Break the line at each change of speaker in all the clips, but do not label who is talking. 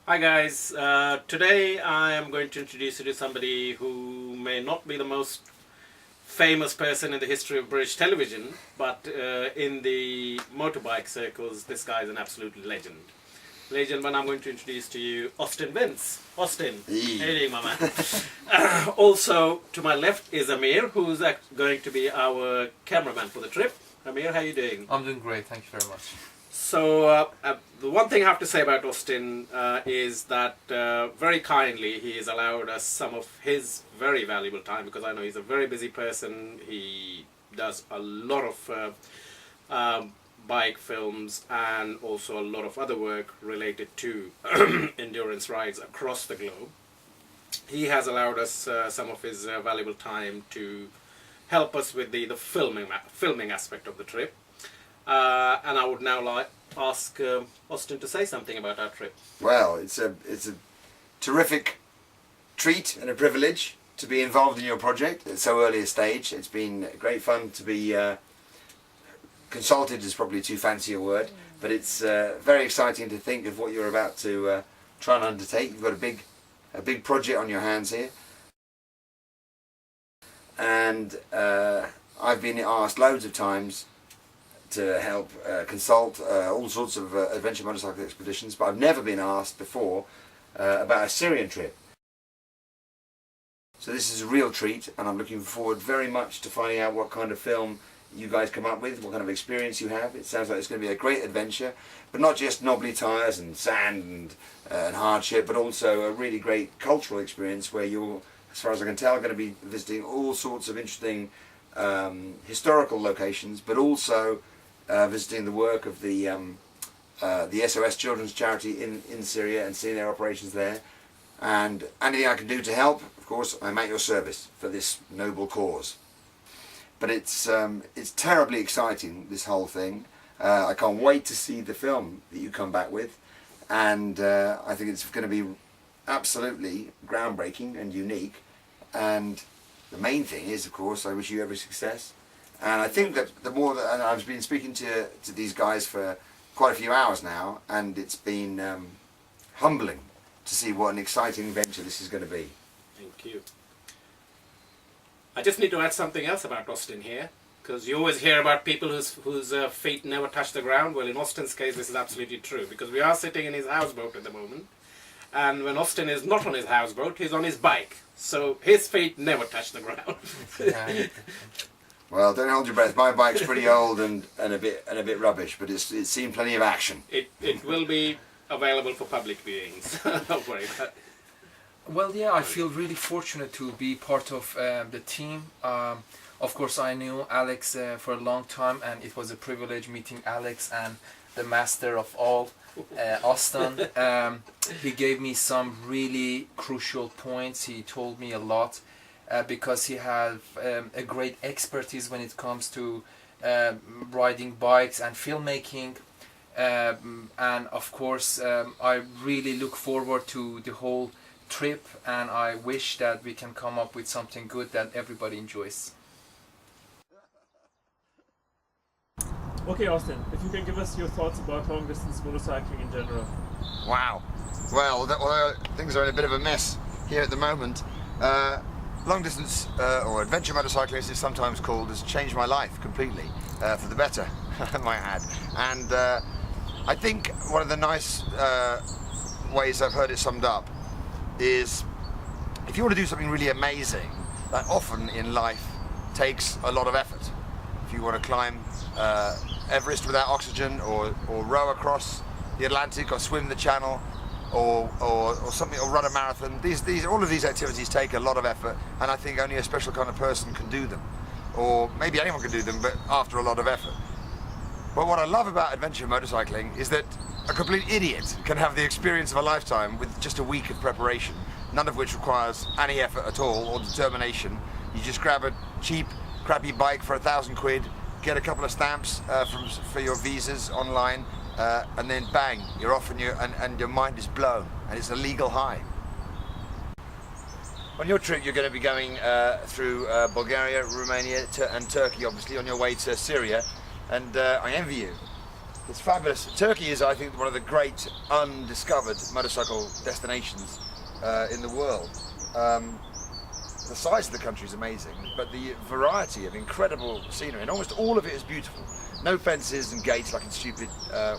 Hi guys, today I am going to introduce you to somebody who may not be the most famous person in the history of British television, but in the motorbike circles this guy is an absolute legend. Ladies and gentlemen, I'm going to introduce to you Austin Vince. Austin, how you doing, my man? Also to my left is Amir, who's going to be our cameraman for the trip. Amir, how you doing?
I'm doing great, thank you very much.
So the one thing I have to say about Austin is that very kindly he has allowed us some of his very valuable time, because I know he's a very busy person. He does a lot of bike films and also a lot of other work related to endurance rides across the globe. He has allowed us some of his valuable time to help us with the filming aspect of the trip. And I would now like ask Austin to say something about our trip.
Well, it's a terrific treat and a privilege to be involved in your project at so early a stage. It's been great fun to be consulted, is probably too fancy a word, but it's very exciting to think of what you're about to try and undertake. You've got a big project on your hands here, and I've been asked loads of times to help consult all sorts of adventure motorcycle expeditions, but I've never been asked before about a Syrian trip. So this is a real treat, and I'm looking forward very much to finding out what kind of film you guys come up with, what kind of experience you have. It sounds like it's going to be a great adventure, but not just knobbly tyres and sand and hardship, but also a really great cultural experience where you're, as far as I can tell, going to be visiting all sorts of interesting historical locations, but also visiting the work of the SOS Children's Charity in Syria and seeing their operations there. And anything I can do to help, of course, I'm at your service for this noble cause. But it's terribly exciting, this whole thing. I can't wait to see the film that you come back with, and I think it's going to be absolutely groundbreaking and unique. And the main thing is, of course, I wish you every success. And I think that the more that, and I've been speaking to these guys for quite a few hours now, and it's been humbling to see what an exciting venture this is going to be.
Thank you. I just need to add something else about Austin here, because you always hear about people whose feet never touch the ground. Well, in Austin's case, this is absolutely true, because we are sitting in his houseboat at the moment, and when Austin is not on his houseboat, he's on his bike, so his feet never touch the ground.
Well, don't hold your breath. My bike's pretty old and a bit rubbish, but it's seen plenty of action.
It will be available for public viewings. Don't worry about it.
Well, yeah, I feel really fortunate to be part of the team. Of course, I knew Alex for a long time, and it was a privilege meeting Alex and the master of all, Austin. He gave me some really crucial points. He told me a lot because he has a great expertise when it comes to riding bikes and filmmaking. And of course, I really look forward to the whole trip, and I wish that we can come up with something good that everybody enjoys.
Okay, Austin, if you can give us your thoughts about long distance motorcycling in general.
Wow. Well, although things are in a bit of a mess here at the moment, long distance or adventure motorcycling, as it's sometimes called, has changed my life completely, for the better, I might add. And I think one of the nice ways I've heard it summed up is, if you want to do something really amazing, that often in life takes a lot of effort. If you want to climb Everest without oxygen, or row across the Atlantic, or swim the Channel, or something, or run a marathon, all of these activities take a lot of effort, and I think only a special kind of person can do them, or maybe anyone can do them, but after a lot of effort. But what I love about adventure motorcycling is that a complete idiot can have the experience of a lifetime with just a week of preparation, none of which requires any effort at all or determination. You just grab a cheap, crappy bike for £1,000, get a couple of stamps for your visas online, and then bang, you're off, and your mind is blown, and it's a legal high. On your trip, you're going to be going through Bulgaria, Romania, and Turkey, obviously, on your way to Syria, and I envy you. It's fabulous. Turkey is, I think, one of the great undiscovered motorcycle destinations in the world. The size of the country is amazing, but the variety of incredible scenery, and almost all of it is beautiful. No fences and gates like in stupid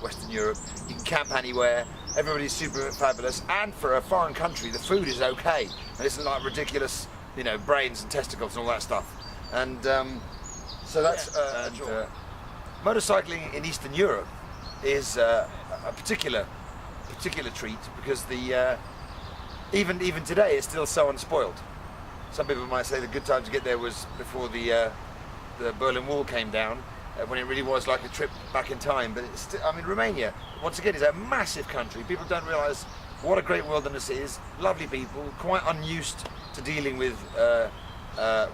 Western Europe. You can camp anywhere. Everybody's super fabulous, and for a foreign country, the food is okay. It isn't like ridiculous, you know, brains and testicles and all that stuff. And so that's motorcycling in Eastern Europe is a particular treat, because the even today it's still so unspoiled. Some people might say the good time to get there was before the Berlin Wall came down, when it really was like a trip back in time. But it's I mean, Romania, once again, is a massive country. People don't realise what a great wilderness is. Lovely people, quite unused to dealing with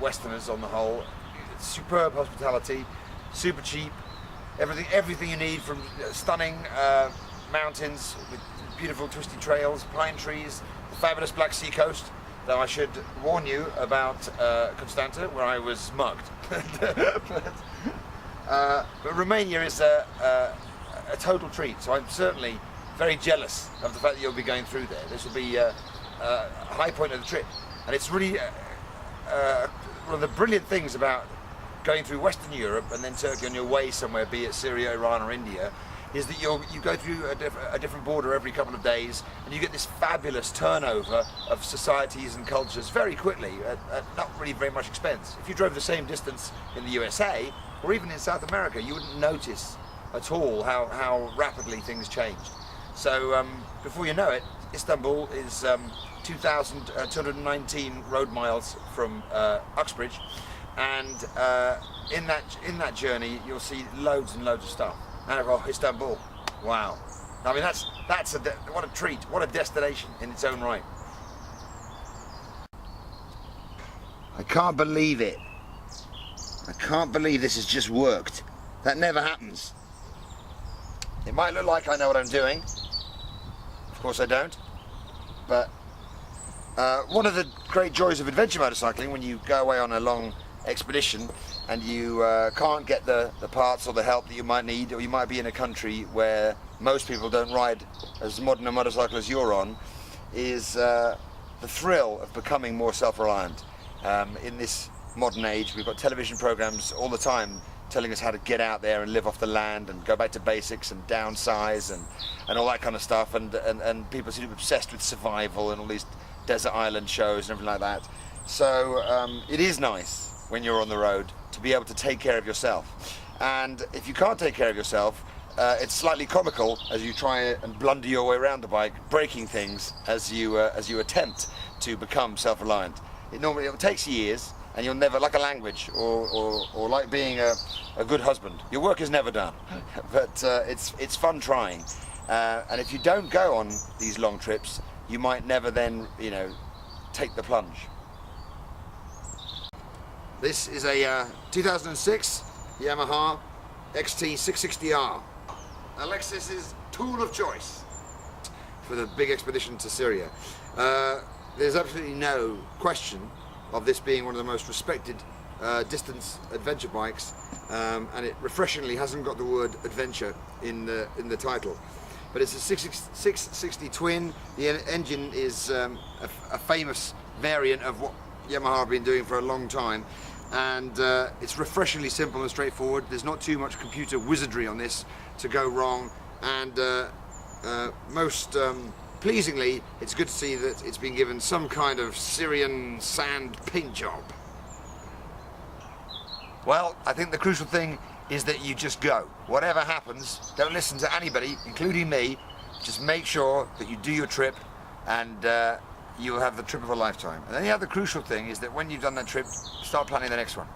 Westerners on the whole. Superb hospitality, super cheap. Everything you need, from stunning mountains with beautiful twisty trails, pine trees, the fabulous Black Sea coast. Though I should warn you about Constanta, where I was mugged. But Romania is a total treat, so I'm certainly very jealous of the fact that you'll be going through there. This will be a high point of the trip, and it's really one of the brilliant things about going through Western Europe and then Turkey on your way somewhere, be it Syria, Iran or India, is that you go through a different border every couple of days, and you get this fabulous turnover of societies and cultures very quickly at not really very much expense. If you drove the same distance in the USA or even in South America, you wouldn't notice at all how rapidly things changed. So before you know it, Istanbul is 2,219 road miles from Uxbridge, and in that journey you'll see loads and loads of stuff. And Istanbul, wow! I mean, that's what a treat, what a destination in its own right. I can't believe it. I can't believe this has just worked. That never happens. It might look like I know what I'm doing. Of course I don't. But one of the great joys of adventure motorcycling, when you go away on a long expedition and you can't get the parts or the help that you might need, or you might be in a country where most people don't ride as modern a motorcycle as you're on, is the thrill of becoming more self-reliant. In this modern age, we've got television programs all the time telling us how to get out there and live off the land and go back to basics and downsize and all that kind of stuff, and people seem to be obsessed with survival and all these desert island shows and everything like that. So it is nice when you're on the road to be able to take care of yourself, and if you can't take care of yourself, it's slightly comical as you try and blunder your way around the bike, breaking things as you attempt to become self-reliant. It takes years, and you'll never, like a language or like being a good husband, your work is never done. But it's fun trying, and if you don't go on these long trips, you might never then, take the plunge. This is a 2006 Yamaha XT660R, Alexis's tool of choice for the big expedition to Syria. There's absolutely no question of this being one of the most respected distance adventure bikes, and it refreshingly hasn't got the word adventure in the title. But it's a 660 twin. The engine is a famous variant of what Yamaha have been doing for a long time, and it's refreshingly simple and straightforward. There's not too much computer wizardry on this to go wrong, and most pleasingly, it's good to see that it's been given some kind of Syrian sand paint job. Well, I think the crucial thing is that you just go. Whatever happens, don't listen to anybody, including me. Just make sure that you do your trip, and you'll have the trip of a lifetime. And then the other crucial thing is that when you've done that trip, start planning the next one.